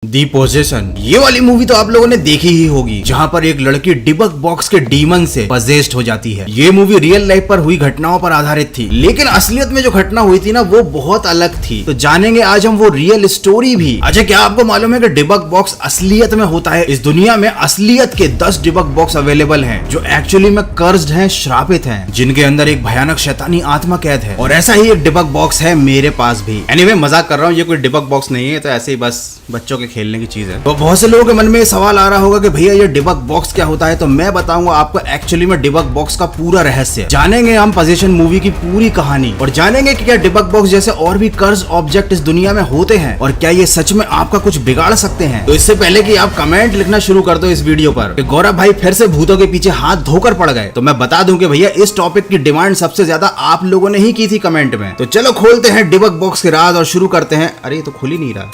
दी possession, ये वाली movie तो आप लोगों ने देखी ही होगी, जहाँ पर एक लड़की डिबक बॉक्स के डीमन से पजेस्ड हो जाती है। ये मूवी रियल लाइफ पर हुई घटनाओं पर आधारित थी, लेकिन असलियत में जो घटना हुई थी ना वो बहुत अलग थी। तो जानेंगे आज हम वो रियल स्टोरी भी। अच्छा, क्या आपको मालूम है कि डिबक बॉक्स असलियत में होता है? इस दुनिया में असलियत के 10 डिबक बॉक्स अवेलेबल हैं, जो एक्चुअली में कर्स्ड हैं, श्रापित हैं, जिनके अंदर एक भयानक शैतानी आत्मा कैद है। और ऐसा ही एक डिबक बॉक्स है मेरे पास भी। एनीवे, मजाक कर रहा हूँ, ये कोई डिबक बॉक्स नहीं है, तो ऐसे ही बस बच्चों के खेलने की चीज है। तो बहुत से लोगों के मन में सवाल आ रहा होगा कि भैया ये डिबक बॉक्स क्या होता है। तो मैं बताऊंगा आपको एक्चुअली में डिबक बॉक्स का पूरा रहस्य। जानेंगे हम पोजेशन मूवी की पूरी कहानी, और जानेंगे कि क्या डिबक बॉक्स जैसे और भी कर्ज ऑब्जेक्ट इस दुनिया में होते हैं, और क्या ये सच में आपका कुछ बिगाड़ सकते हैं। तो इससे पहले कि आप कमेंट लिखना शुरू कर दो इस वीडियो पर कि गौरव भाई फिर से भूतों के पीछे हाथ धोकर पड़ गए, तो मैं बता दूं कि भैया इस टॉपिक की डिमांड सबसे ज्यादा आप लोगों ने ही की थी कमेंट में। तो चलो खोलते हैं डिबक बॉक्स के राज और शुरू करते हैं। अरे ये तो खुल ही नहीं रहा।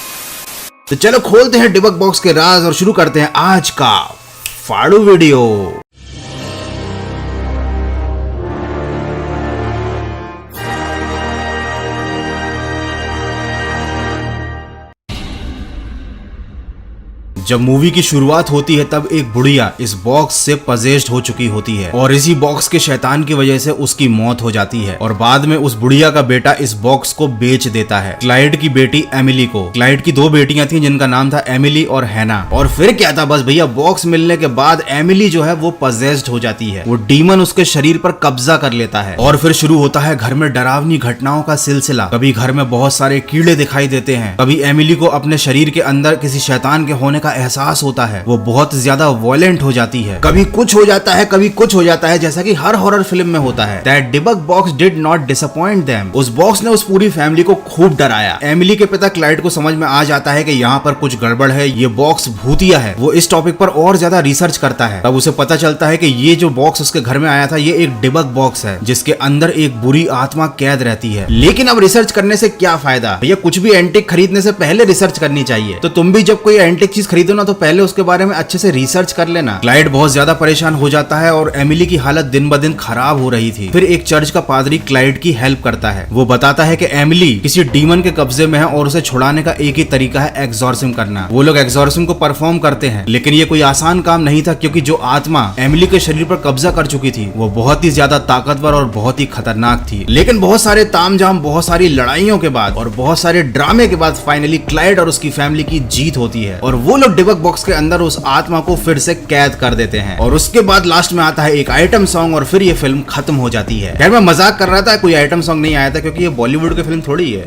तो चलो खोलते हैं डिबक बॉक्स के राज और शुरू करते हैं आज का फाड़ू वीडियो। जब मूवी की शुरुआत होती है तब एक बुढ़िया इस बॉक्स से पजेस्ड हो चुकी होती है, और इसी बॉक्स के शैतान की वजह से उसकी मौत हो जाती है। और बाद में उस बुढ़िया का बेटा इस बॉक्स को बेच देता है क्लाइड की बेटी एमिली को। क्लाइड की 2 बेटियां थी जिनका नाम था एमिली और हैना। और फिर क्या था, बस भैया बॉक्स मिलने के बाद एमिली जो है वो पजेस्ड हो जाती है। वो डीमन उसके शरीर पर कब्जा कर लेता है, और फिर शुरू होता है घर में डरावनी घटनाओं का सिलसिला। कभी घर में बहुत सारे कीड़े दिखाई देते हैं, कभी एमिली को अपने शरीर के अंदर किसी शैतान के होने का एहसास होता है, वो बहुत ज्यादा वॉयलेंट हो जाती है। कभी कुछ हो जाता है, कभी कुछ हो जाता है, जैसा कि हर हॉरर फिल्म में होता है। That डिबक box did not disappoint them. उस बॉक्स ने उस पूरी फैमिली को खूब डराया। एमिली के पिता क्लाइड को समझ में आ जाता है कि यहाँ पर कुछ गड़बड़ है, ये बॉक्स भूतिया है। वो इस टॉपिक पर और ज्यादा रिसर्च करता है। तब उसे पता चलता है कि ये जो बॉक्स उसके घर में आया था ये एक डिबक बॉक्स है, जिसके अंदर एक बुरी आत्मा कैद रहती है। लेकिन अब रिसर्च करने से क्या फायदा भैया, कुछ भी एंटिक खरीदने से पहले रिसर्च करनी चाहिए। तो तुम भी जब कोई एंटिक चीज खरीदो ना, तो पहले उसके बारे में अच्छे से रिसर्च कर लेना। क्लाइड बहुत ज्यादा परेशान हो जाता है, और एमिली की हालत दिन ब दिन खराब हो रही थी। फिर एक चर्च का पादरी क्लाइड की हेल्प करता है। वो बताता है कि एमिली किसी डीमन के कब्जे में है, और उसे छुड़ाने का एक ही तरीका है एग्जॉर्सिज्म करना। वो लोग एग्जॉर्सिज्म को परफॉर्म करते हैं, लेकिन ये कोई आसान काम नहीं था, क्योंकि जो आत्मा एमिली के शरीर पर कब्जा कर चुकी थी वो बहुत ही ज्यादा ताकतवर और बहुत ही खतरनाक थी। लेकिन बहुत सारे तामझाम, बहुत सारी लड़ाइयों के बाद और बहुत सारे ड्रामे के बाद फाइनली क्लाइड और उसकी फैमिली की जीत होती है, और वो लोग डिबक बॉक्स के अंदर उस आत्मा को फिर से कैद कर देते हैं। और उसके बाद लास्ट में आता है एक आइटम सॉन्ग, और फिर ये फिल्म खत्म हो जाती है। खैर मैं मजाक कर रहा था, कोई आइटम सॉन्ग नहीं आया था, क्योंकि ये बॉलीवुड की फिल्म थोड़ी है।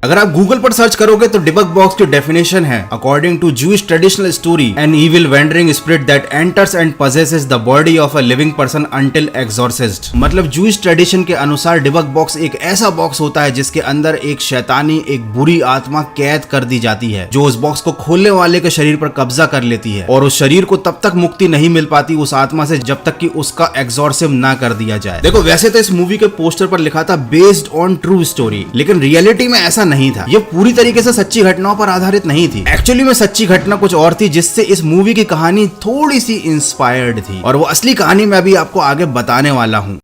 अगर आप गूगल पर सर्च करोगे तो डिबक बॉक्स की डेफिनेशन है, according to Jewish traditional story, an evil wandering spirit that enters and possesses the body of a living person until exorcised. मतलब जूइश ट्रेडिशन के अनुसार डिबक बॉक्स एक ऐसा बॉक्स होता है जिसके अंदर एक शैतानी, एक बुरी आत्मा कैद कर दी जाती है, जो उस बॉक्स को खोलने वाले के शरीर पर कब्जा कर लेती है, और उस शरीर को तब तक मुक्ति नहीं मिल पाती उस आत्मा से जब तक कि उसका एक्सॉर्सिज्म ना कर दिया जाए। देखो, वैसे तो इस मूवी के पोस्टर पर लिखा था बेस्ड ऑन ट्रू स्टोरी, लेकिन रियलिटी में ऐसा नहीं था। ये पूरी तरीके से सच्ची घटनाओं पर आधारित नहीं थी। एक्चुअली में सच्ची घटना कुछ और थी, जिससे इस मूवी की कहानी थोड़ी सी इंस्पायर्ड थी, और वो असली कहानी मैं अभी आपको आगे बताने वाला हूँ।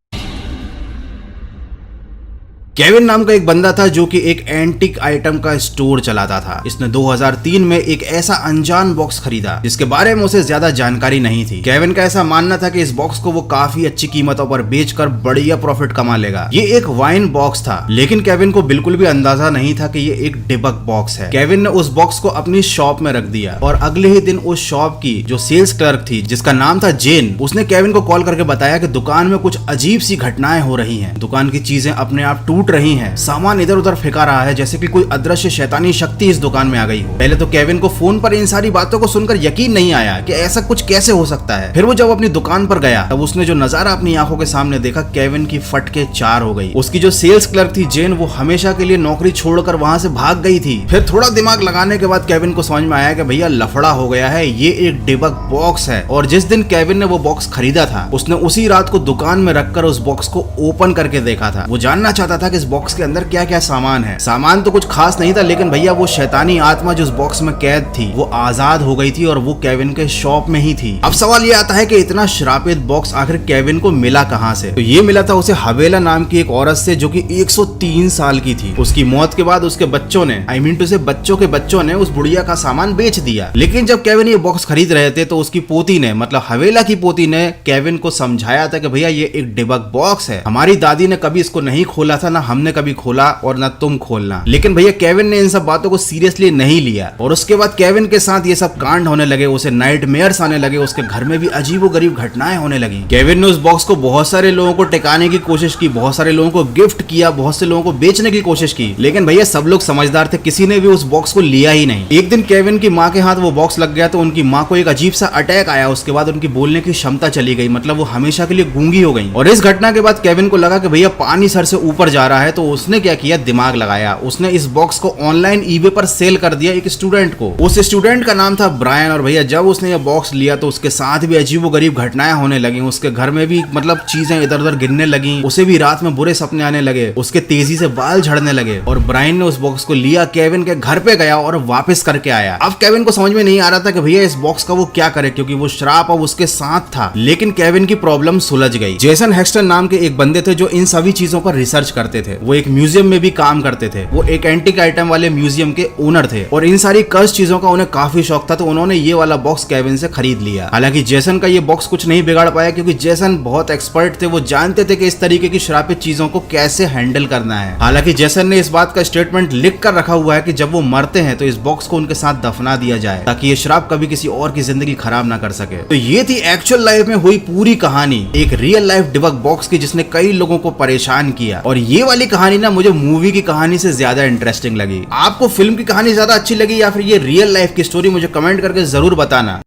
केविन नाम का एक बंदा था जो कि एक एंटिक आइटम का स्टोर चलाता था। इसने 2003 में एक ऐसा अनजान बॉक्स खरीदा जिसके बारे में उसे ज्यादा जानकारी नहीं थी। केविन का ऐसा मानना था कि इस बॉक्स को वो काफी अच्छी कीमतों पर बेचकर बढ़िया प्रॉफिट कमा लेगा। ये एक वाइन बॉक्स था, लेकिन केविन को बिल्कुल भी अंदाजा नहीं था कि ये एक डिबक बॉक्स है। केविन ने उस बॉक्स को अपनी शॉप में रख दिया, और अगले ही दिन उस शॉप की जो सेल्स क्लर्क थी, जिसका नाम था जेन, उसने केविन को कॉल करके बताया कि दुकान में कुछ अजीब सी घटनाएं हो रही हैं। दुकान की चीजें अपने आप टूट रही हैं, सामान इधर उधर फेंका रहा है, जैसे कि कोई अदृश्य शैतानी शक्ति इस दुकान में आ गई हो। पहले तो केविन को फोन पर इन सारी बातों को सुनकर यकीन नहीं आया कि ऐसा कुछ कैसे हो सकता है। फिर वो जब अपनी दुकान पर गया, तब उसने जो नजारा अपनी आंखों के सामने देखा, केविन की फटके 4 हो गई। उसकी जो सेल्स क्लर्क थी जेन, वो हमेशा के लिए नौकरी छोड़कर वहां से भाग गई थी। फिर थोड़ा दिमाग लगाने के बाद केविन को समझ में आया कि भैया लफड़ा हो गया है, ये एक डिबक बॉक्स है। और जिस दिन केविन ने वो बॉक्स खरीदा था, उसने उसी रात को दुकान में रखकर उस बॉक्स को ओपन करके देखा था। वो जानना चाहता था कि इस बॉक्स के अंदर क्या क्या सामान है। सामान तो कुछ खास नहीं था, लेकिन भैया वो शैतानी आत्मा जो उस बॉक्स में कैद थी वो आजाद हो गई थी और वो केविन के शॉप में ही थी। अब सवाल ये आता है कि इतना श्रापित बॉक्स आखिर केविन को मिला कहां से? तो ये मिला था उसे हवेला नाम की एक औरत से जो कि 103 साल की थी। उसकी मौत के बाद उसके बच्चों ने, आई मीन टू से बच्चों के बच्चों ने उस बुढ़िया का सामान बेच दिया। लेकिन जब केविन ये बॉक्स खरीद रहे थे तो उसकी पोती ने, मतलब हवेला की पोती ने केविन को समझाया था कि भैया ये एक डिबक बॉक्स है, हमारी दादी ने कभी इसको नहीं खोला था, ना हमने कभी खोला और ना तुम खोलना। लेकिन भैया केविन ने इन सब बातों को सीरियसली नहीं लिया और उसके बाद केविन के साथ ये सब कांड होने लगे, उसे नाइटमेयर्स आने लगे, उसके घर में भी अजीबोगरीब घटनाएं होने लगी। केविन ने उस बॉक्स को बहुत सारे लोगों को टिकाने की कोशिश की, बहुत सारे लोगों को गिफ्ट किया, बहुत से लोगों को बेचने की कोशिश की, लेकिन भैया सब लोग समझदार थे, किसी ने भी उस बॉक्स को लिया ही नहीं। एक दिन केविन की माँ के हाथ वो बॉक्स लग गया तो उनकी माँ को एक अजीब सा अटैक आया। उसके बाद उनकी बोलने की क्षमता चली गई, मतलब वो हमेशा के लिए गूंगी हो गई। और इस घटना के बाद केविन को लगा कि भैया पानी सर से ऊपर जा रहा है, तो उसने क्या किया, दिमाग लगाया। उसने इस बॉक्स को ऑनलाइन ईबे पर सेल कर दिया एक स्टूडेंट को। उस स्टूडेंट का नाम था ब्रायन। और भैया जब उसने ये बॉक्स लिया तो उसके साथ भी अजीबोगरीब घटनाएं होने लगी। उसके घर में भी मतलब चीजें इधर उधर गिरने लगी, उसे भी रात में बुरे सपने आने लगे, उसके तेजी से बाल झड़ने लगे। और ब्रायन ने उस बॉक्स को लिया, केविन के घर पे गया और वापस करके आया। अब केविन को समझ में नहीं आ रहा था कि भैया इस बॉक्स का वो क्या करे, क्योंकि वो श्राप अब उसके साथ था। लेकिन केविन की प्रॉब्लम सुलझ गई। जेसन हेक्स्टन नाम के एक बंदे थे जो इन सभी चीजों पर रिसर्च करते थे। वो एक म्यूजियम में भी काम करते थे, वो एक एंटीक आइटम वाले म्यूजियम के ओनर थे और इन सारी कर्स चीजों का उन्हें काफी शौक था, तो उन्होंने ये वाला बॉक्स केविन से खरीद लिया। हालांकि जेसन का ये बॉक्स कुछ नहीं बिगाड़ पाया, क्योंकि जेसन बहुत एक्सपर्ट थे, वो जानते थे कि इस तरीके की श्रापित चीजों को कैसे हैंडल करना है। हालांकि जेसन ने इस बात का स्टेटमेंट लिख कर रखा हुआ है कि जब वो मरते हैं तो इस बॉक्स को उनके साथ दफना दिया जाए, ताकि ये श्राप कभी किसी और की जिंदगी खराब ना कर सके। तो ये थी एक्चुअल लाइफ में हुई पूरी कहानी, एक रियल लाइफ डिबक बॉक्स की, जिसने कई लोगों को परेशान किया। और ये वाली कहानी ना मुझे मूवी की कहानी से ज्यादा इंटरेस्टिंग लगी। आपको फिल्म की कहानी ज्यादा अच्छी लगी या फिर ये रियल लाइफ की स्टोरी? मुझे कमेंट करके जरूर बताना।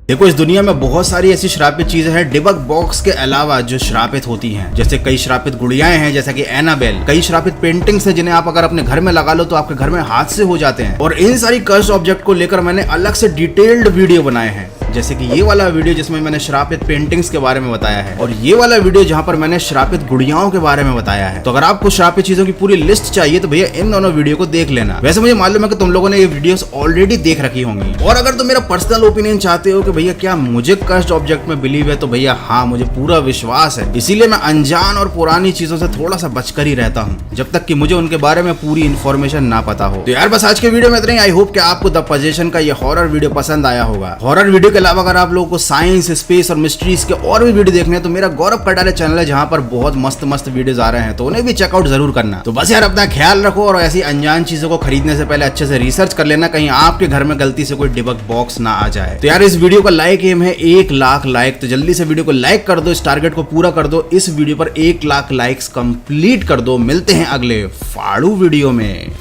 देखो, इस दुनिया में बहुत सारी ऐसी श्रापित चीजें हैं डिबक बॉक्स के अलावा जो श्रापित होती हैं। जैसे कई श्रापित गुड़ियाएं हैं, जैसा कि एनाबेल। कई श्रापित पेंटिंग्स हैं जिन्हें आप अगर अपने घर में लगा लो तो आपके घर में हादसे हो जाते हैं। और इन सारी कर्स ऑब्जेक्ट को लेकर मैंने अलग से डिटेल्ड वीडियो बनाए हैं, जैसे कि ये वाला वीडियो जिसमें मैंने श्रापित पेंटिंग्स के बारे में बताया है, और ये वाला वीडियो जहां पर मैंने श्रापित गुड़ियाओं के बारे में बताया है। तो अगर आपको श्रापित चीजों की पूरी लिस्ट चाहिए तो भैया इन दोनों वीडियो को देख लेना। वैसे मुझे मालूम है कि तुम लोगों ने ये वीडियोस ऑलरेडी देख रखी होंगी। और अगर तुम मेरा पर्सनल ओपिनियन चाहते हो कि भैया क्या मुझे कर्स्ड ऑब्जेक्ट में बिलीव है, तो भैया हाँ, मुझे पूरा विश्वास है। इसीलिए मैं अनजान और पुरानी चीजों से थोड़ा सा बचकर ही रहता हूँ, जब तक कि मुझे उनके बारे में पूरी इन्फॉर्मेशन ना पता हो। तो यार बस आज के वीडियो में इतना ही। आई होप कि आपको द पोजेशन का ये हॉरर वीडियो पसंद आया होगा। हॉरर वीडियो के अलावा अगर आप लोगों को साइंस, स्पेस और मिस्ट्रीज के और भी वीडियो देखने हैं तो मेरा गौरव कटारे चैनल है, जहां पर बहुत मस्त मस्त वीडियोस आ रहे हैं, तो उन्हें भी चेकआउट जरूर करना। तो बस यार अपना ख्याल रखो और ऐसी अनजान चीजों को खरीदने से पहले अच्छे से रिसर्च कर लेना, कहीं आपके घर में गलती से कोई डिबक बॉक्स ना आ जाए। तो यार इस वीडियो का लाइक एम है 1 लाख लाइक, तो जल्दी से वीडियो को लाइक कर दो, इस टारगेट को पूरा कर दो। इस वीडियो पर 1 लाख लाइक्स कंप्लीट कर दो। मिलते हैं अगले फाड़ू वीडियो में।